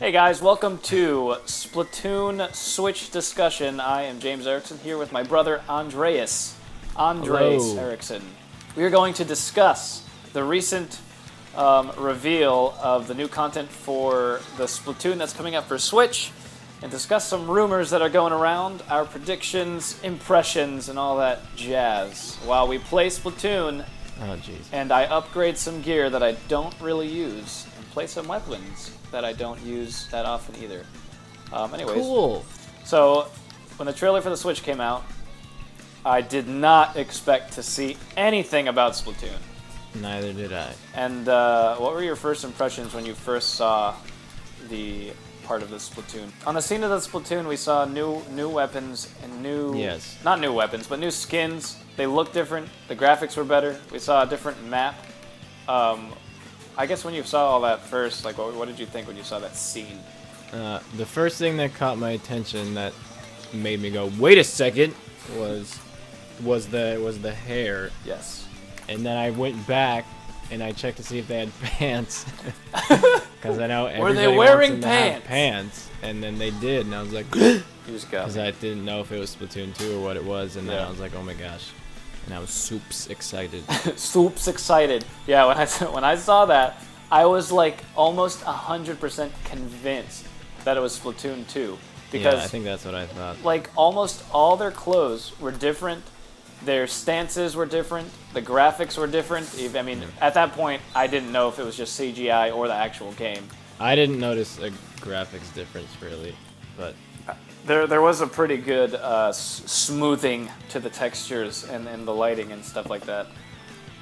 Hey guys, welcome to Splatoon Switch discussion. I am James Erickson here with my brother Andres Hello. Erickson. We are going to discuss the recent reveal of the new content for the Splatoon that's coming up for Switch, and discuss some rumors that are going around, our predictions, impressions, and all that jazz while we play Splatoon. Oh, jeez. And I upgrade some gear that I don't really use, and play some weapons that I don't use that often either. Anyways, Cool. so when the trailer for the Switch came out, I did not expect to see anything about Splatoon. Neither did I. And what were your first impressions when you first saw the part of the Splatoon? On the scene of the Splatoon, we saw new weapons and not new weapons, but new skins. They looked different. The graphics were better. We saw a different map. I guess when you saw all that first, like, what did you think when you saw that scene? The first thing that caught my attention that made me go, "Wait a second," was the hair. Yes. And then I went back and I checked to see if they had pants, because I know everybody Were they wearing wants them to have pants, and then they did, and I was like, You just got because I didn't know if it was Splatoon 2 or what it was, and then Yeah. I was like, oh my gosh, and I was soups excited. Soups excited. Yeah, when I saw that, I was like almost 100% convinced that it was Splatoon 2 because Yeah, I think that's what I thought. like almost all their clothes were different, their stances were different, the graphics were different. I mean, at that point, I didn't know if it was just CGI or the actual game. I didn't notice a graphics difference really, but There was a pretty good smoothing to the textures and the lighting and stuff like that.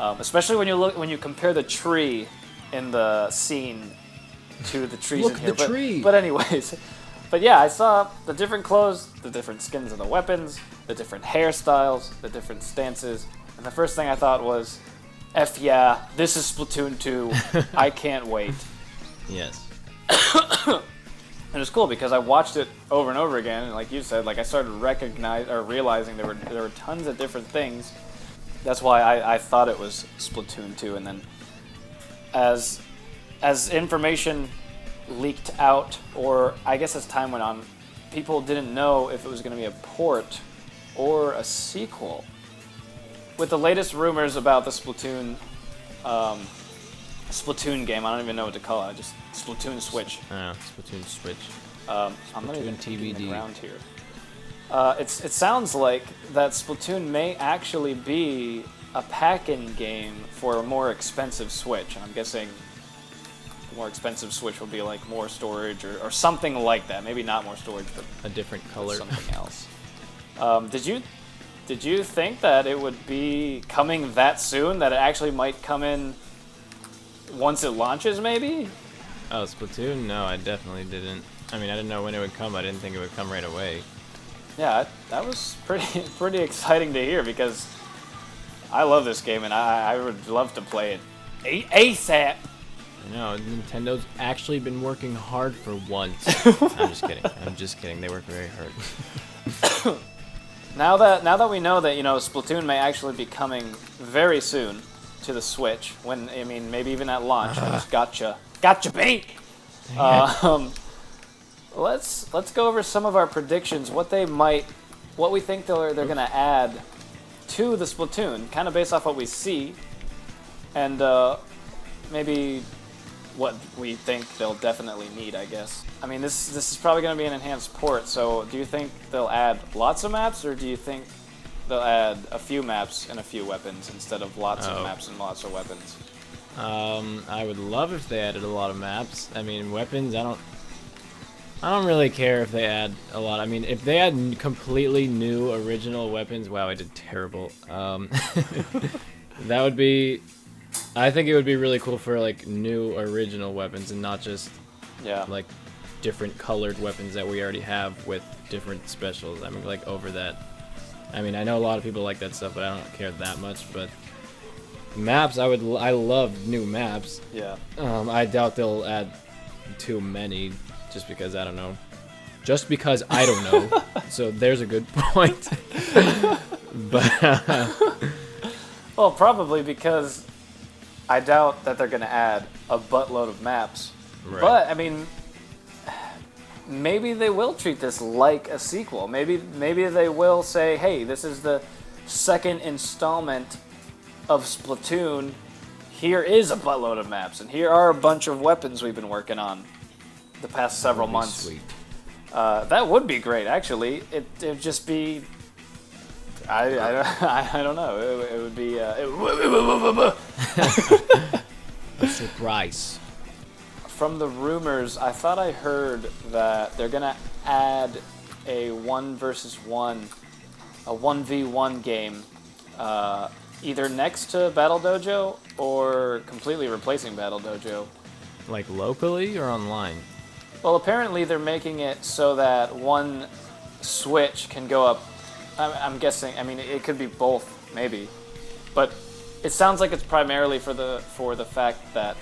Especially when you compare the tree in the scene to the trees Look in here. at the tree. But anyways, but yeah, I saw the different clothes, the different skins of the weapons, the different hairstyles, the different stances, and the first thing I thought was, "F yeah, this is Splatoon 2. I can't wait." yes. And it was cool because I watched it over and over again, and like you said, like I started realizing there were tons of different things. That's why I thought it was Splatoon 2, and then as information leaked out, or I guess as time went on, people didn't know if it was going to be a port or a sequel. With the latest rumors about the Splatoon game, I don't even know what to call it. Just Splatoon Switch. Splatoon Switch. I'm not Splatoon even TBD. peeking around here. It sounds like that Splatoon may actually be a pack-in game for a more expensive Switch. And I'm guessing the more expensive Switch will be like more storage or something like that. Maybe not more storage, but A different color. something else. Did you think that it would be coming that soon? That it actually might come in once it launches, maybe? Oh, Splatoon? No, I definitely didn't. I mean, I didn't know when it would come. I didn't think it would come right away. Yeah, that was pretty exciting to hear because I love this game and I would love to play it ASAP. I know, Nintendo's actually been working hard for once. I'm just kidding. They work very hard. Now that we know that, you know, Splatoon may actually be coming very soon to the Switch, when, I mean, maybe even at launch. I just gotcha bait. Let's go over some of our predictions, what we think they're gonna add to the Splatoon, kind of based off what we see, and maybe what we think they'll definitely need, I guess. I mean, this is probably gonna be an enhanced port, so do you think they'll add lots of maps, or do you think they'll add a few maps and a few weapons instead of lots of maps and lots of weapons? I would love if they added a lot of maps. I mean, weapons, I don't really care if they add a lot. I mean, if they add completely new original weapons, wow, I did terrible. That would be, I think it would be really cool for like new original weapons and not just like different colored weapons that we already have with different specials. I'm like over that. I mean, I know a lot of people like that stuff, but I don't care that much. But maps, I love new maps. Yeah. I doubt they'll add too many, just because I don't know. Just because I don't know. So there's a good point. But well, probably because I doubt that they're going to add a buttload of maps. Right. But, I mean, maybe they will treat this like a sequel. Maybe they will say, hey, this is the second installment of Splatoon. Here is a buttload of maps, and here are a bunch of weapons we've been working on the past several months. Sweet. That would be great, actually. It'd just be... I don't know. It would be... A surprise. From the rumors, I thought I heard that they're going to add a 1v1, a 1v1 game, either next to Battle Dojo or completely replacing Battle Dojo. Like locally or online? Well, apparently they're making it so that one switch can go up. I'm guessing. I mean, it could be both, maybe, but it sounds like it's primarily for the fact that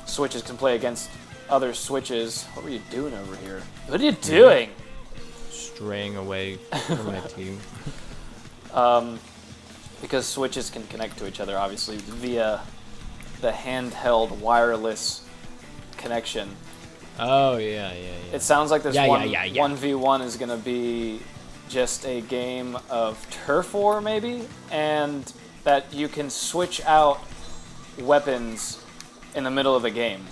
switches can play against other switches. What were you doing over here? What are you doing? Straying away from my team. Because switches can connect to each other, obviously, via the handheld wireless connection. Oh, yeah. It sounds like this 1v1 is going to be just a game of turf war, maybe, and that you can switch out weapons in the middle of the game.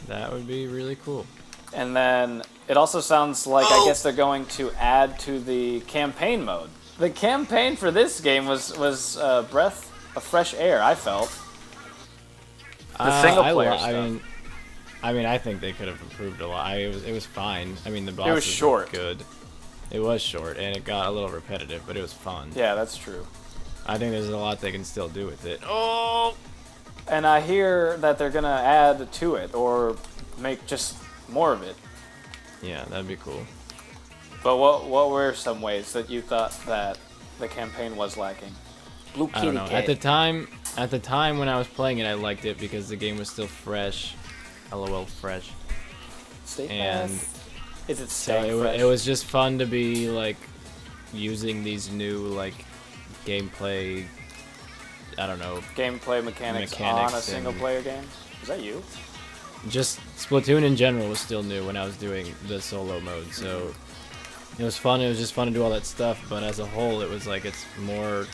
That would be really cool. And then it also sounds like, I guess they're going to add to the campaign mode. The campaign for this game was a breath of fresh air, I felt. The single player stuff. I mean, I think they could have improved a lot. It was fine. I mean, the bosses it was short. Were good. It was short, and it got a little repetitive, but it was fun. Yeah, that's true. I think there's a lot they can still do with it. Oh! And I hear that they're going to add to it, or make just more of it. Yeah, that'd be cool. But what were some ways that you thought that the campaign was lacking? Blue Kitty I don't know. At the time when I was playing it, I liked it because the game was still fresh. LOL, fresh. Stay and fast. Is it staying fresh? It was just fun to be like using these new like gameplay. I don't know. Gameplay mechanics on a single player game. Is that you? Just Splatoon in general was still new when I was doing the solo mode, so it was fun. It was just fun to do all that stuff, but as a whole, it was like it's more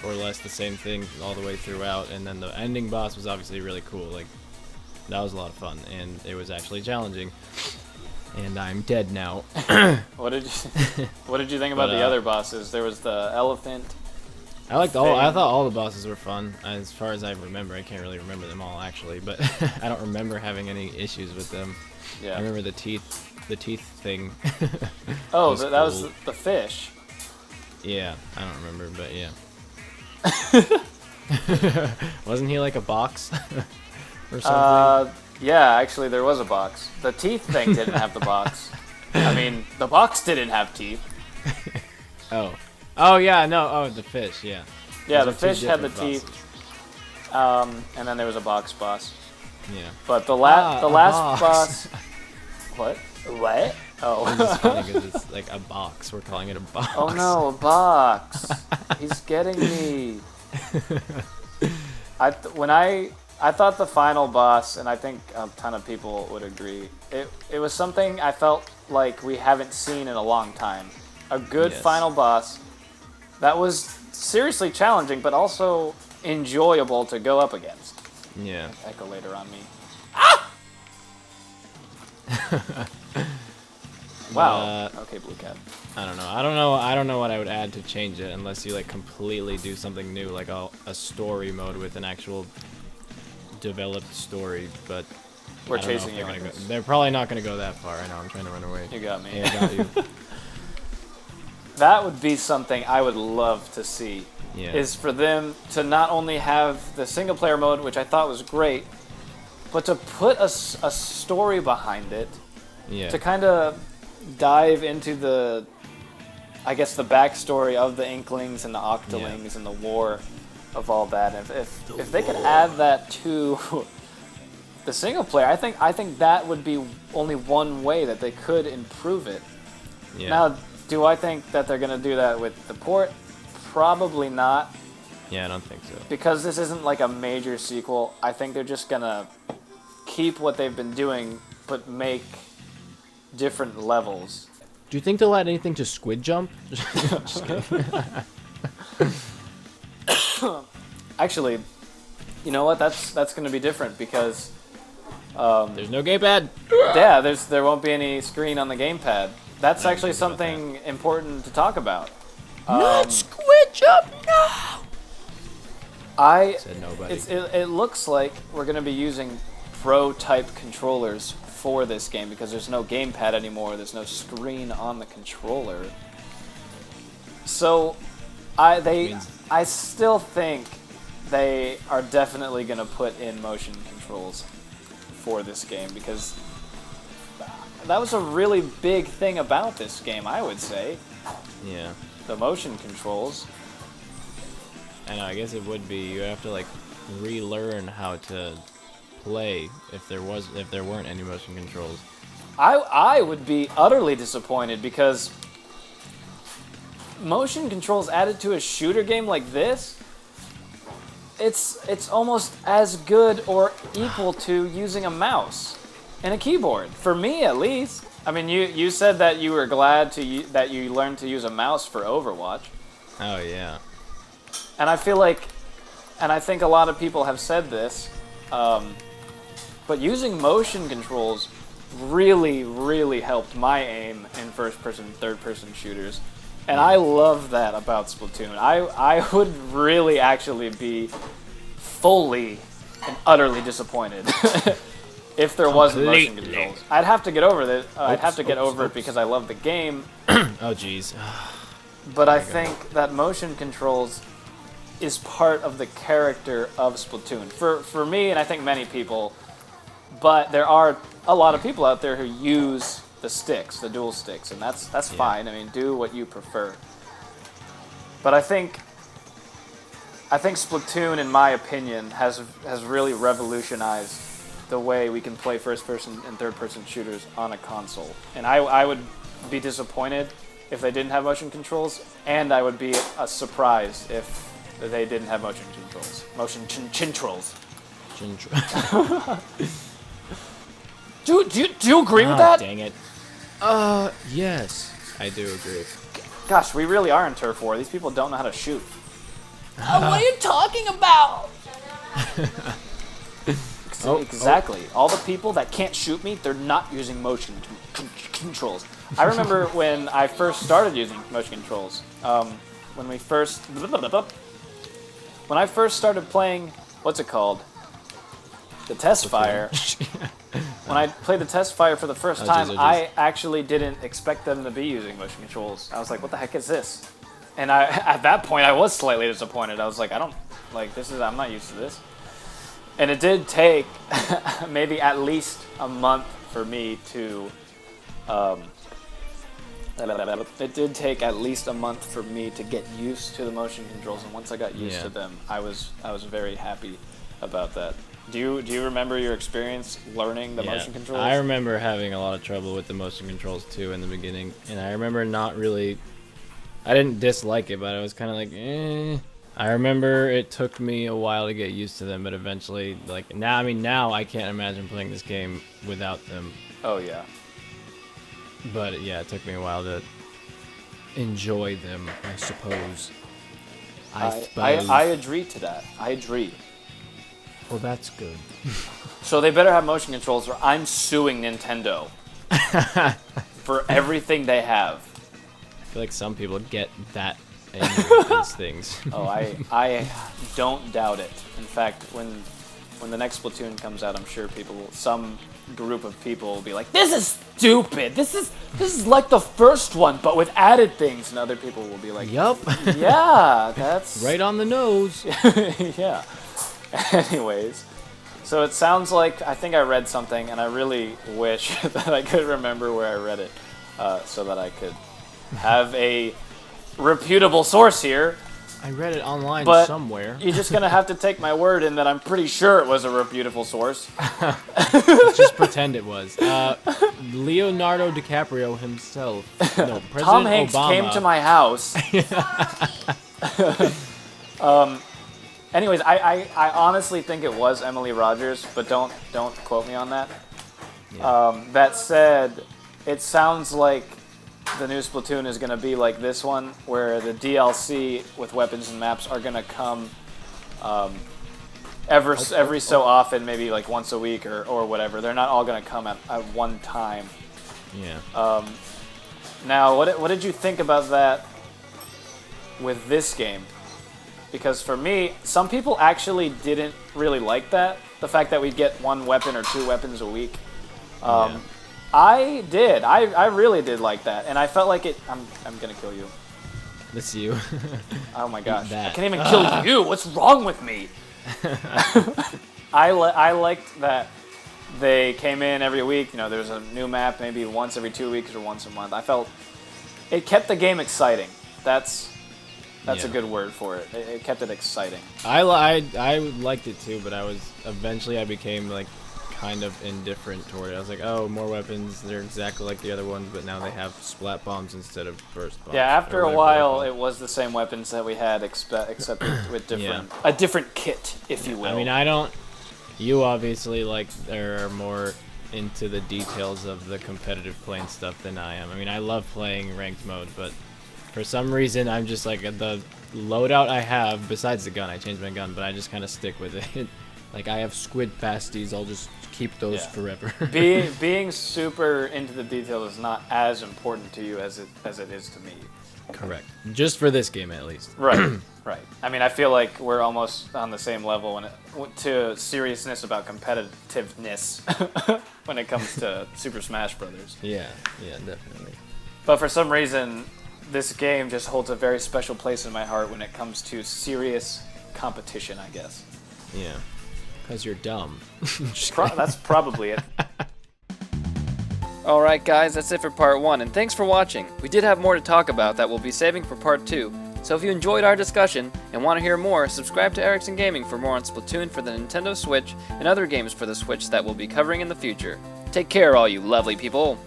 or less the same thing all the way throughout. And then the ending boss was obviously really cool. Like that was a lot of fun, and it was actually challenging. And I'm dead now. What did you think about the other bosses? There was the elephant. I thought all the bosses were fun. As far as I remember, I can't really remember them all actually, but I don't remember having any issues with them. Yeah. I remember the teeth thing. Oh, that was the fish. Yeah, I don't remember, but yeah. Wasn't he like a box or something? Yeah, actually there was a box. The teeth thing didn't have the box. I mean, the box didn't have teeth. Oh yeah, no. Oh, the fish. Yeah. Yeah, the fish had the teeth. And then there was a box boss. Yeah. But the last boss. What? What? Oh. It's just funny because it's like a box. We're calling it a box. Oh no, a box. He's getting me. I thought the final boss, and I think a ton of people would agree, it was something I felt like we haven't seen in a long time. A good final boss that was seriously challenging, but also enjoyable to go up against. Yeah. Echo later on me. Wow. Okay, Blue Cat. I don't know what I would add to change it unless you like completely do something new, like a story mode with an actual developed story. But we're chasing you. They're probably not going to go that far. I know. I'm trying to run away. You got me. Yeah, I got you. That would be something I would love to see. Yeah. Is for them to not only have the single player mode, which I thought was great, but to put a story behind it. Yeah. To kind of dive into the backstory of the Inklings and the Octolings and the war of all that. If they could add that to the single player, I think that would be only one way that they could improve it. Yeah. Now, do I think that they're going to do that with the port? Probably not. Yeah, I don't think so. Because this isn't like a major sequel, I think they're just going to keep what they've been doing, but make different levels. Do you think they'll add anything to Squid Jump? Just kidding. Actually, you know what? That's going to be different because there's no gamepad. Yeah, there won't be any screen on the gamepad. That's actually something important to talk about. Not Squid Jump, no. Said nobody. It it looks like we're going to be using Pro-type controllers for this game because there's no gamepad anymore. There's no screen on the controller. So, I still think they are definitely going to put in motion controls for this game because that was a really big thing about this game, I would say. Yeah. The motion controls. I know, I guess it would be. You have to like relearn how to play if there weren't any motion controls. I would be utterly disappointed because motion controls added to a shooter game like this, it's almost as good or equal to using a mouse and a keyboard, for me at least. I mean, you said that you were glad that you learned to use a mouse for Overwatch. Oh yeah. And I feel like, and I think a lot of people have said this, but using motion controls really, really helped my aim in first-person, third-person shooters. And I love that about Splatoon. I would really actually be fully and utterly disappointed if there wasn't motion controls. I'd have to get over it. I'd have to get over it because I love the game. Oh jeez. But I think that motion controls is part of the character of Splatoon. For me, and I think many people, but there are a lot of people out there who use the sticks, the dual sticks, and that's fine. I mean, do what you prefer. But I think Splatoon, in my opinion, has really revolutionized the way we can play first-person and third-person shooters on a console. And I would be disappointed if they didn't have motion controls, and I would be surprised if they didn't have motion controls. Motion chintrolls. Do you agree with that? Dang it. Yes, I do agree. Gosh, we really are in Turf War. These people don't know how to shoot. What are you talking about? Exactly. All the people that can't shoot me, they're not using motion controls. I remember when I first started using motion controls. When I first started playing, what's it called? The Test Fire. When I played the Test Fire for the first time, I actually didn't expect them to be using motion controls. I was like, what the heck is this? And at that point, I was slightly disappointed. I was like, I'm not used to this. And it did take maybe at least a month for me to, get used to the motion controls. And once I got used to them, I was very happy about that. Do you remember your experience learning the motion controls? I remember having a lot of trouble with the motion controls too in the beginning, and I remember I didn't dislike it, but I was kind of like, eh. I remember it took me a while to get used to them, but eventually, like now I can't imagine playing this game without them. Oh yeah. But yeah, it took me a while to enjoy them, I suppose. I agree to that. I agree. Well, that's good. So they better have motion controls or I'm suing Nintendo for everything they have. I feel like some people get that angry with these things. Oh, I don't doubt it. In fact, when the next Splatoon comes out, I'm sure some group of people will be like, "This is stupid. This is like the first one, but with added things." And other people will be like, "Yup. Yeah, that's right on the nose." Yeah. Anyways, so it sounds like, I think I read something, and I really wish that I could remember where I read it, so that I could have a reputable source here. I read it online somewhere. You're just going to have to take my word in that I'm pretty sure it was a reputable source. Just pretend it was. Leonardo DiCaprio himself. No, President Tom Hanks Obama came to my house. Anyways, I honestly think it was Emily Rogers, but don't quote me on that. Yeah. That said, it sounds like the new Splatoon is going to be like this one, where the DLC with weapons and maps are going to come every so often, maybe like once a week or whatever. They're not all going to come at one time. Yeah. Now, what did you think about that with this game? Because for me, some people actually didn't really like that. The fact that we'd get 1 weapon or 2 weapons a week. Yeah. I did. I really did like that. And I felt like it... I'm going to kill you. It's you. Oh my gosh. I can't even kill you. What's wrong with me? I liked that they came in every week. You know, there's a new map maybe once every 2 weeks or once a month. I felt it kept the game exciting. That's a good word for it. It kept it exciting. I liked it too, but eventually I became like kind of indifferent toward it. I was like, oh, more weapons. They're exactly like the other ones, but now they have splat bombs instead of burst bombs. Yeah, after a while, it was the same weapons that we had, except with a different kit, if you will. I mean, you obviously are more into the details of the competitive playing stuff than I am. I mean, I love playing ranked mode, but for some reason, I'm just like, the loadout I have, besides the gun, I changed my gun, but I just kind of stick with it. Like, I have squid pasties, I'll just keep those forever. Being super into the details is not as important to you as it is to me. Correct. Just for this game, at least. Right, right. I mean, I feel like we're almost on the same level to seriousness about competitiveness when it comes to Super Smash Brothers. Yeah, definitely. But for some reason, this game just holds a very special place in my heart when it comes to serious competition, I guess. Yeah, because you're dumb. That's probably it. Alright guys, that's it for part 1, and thanks for watching. We did have more to talk about that we'll be saving for part 2, so if you enjoyed our discussion and want to hear more, subscribe to Erickson Gaming for more on Splatoon for the Nintendo Switch and other games for the Switch that we'll be covering in the future. Take care, all you lovely people!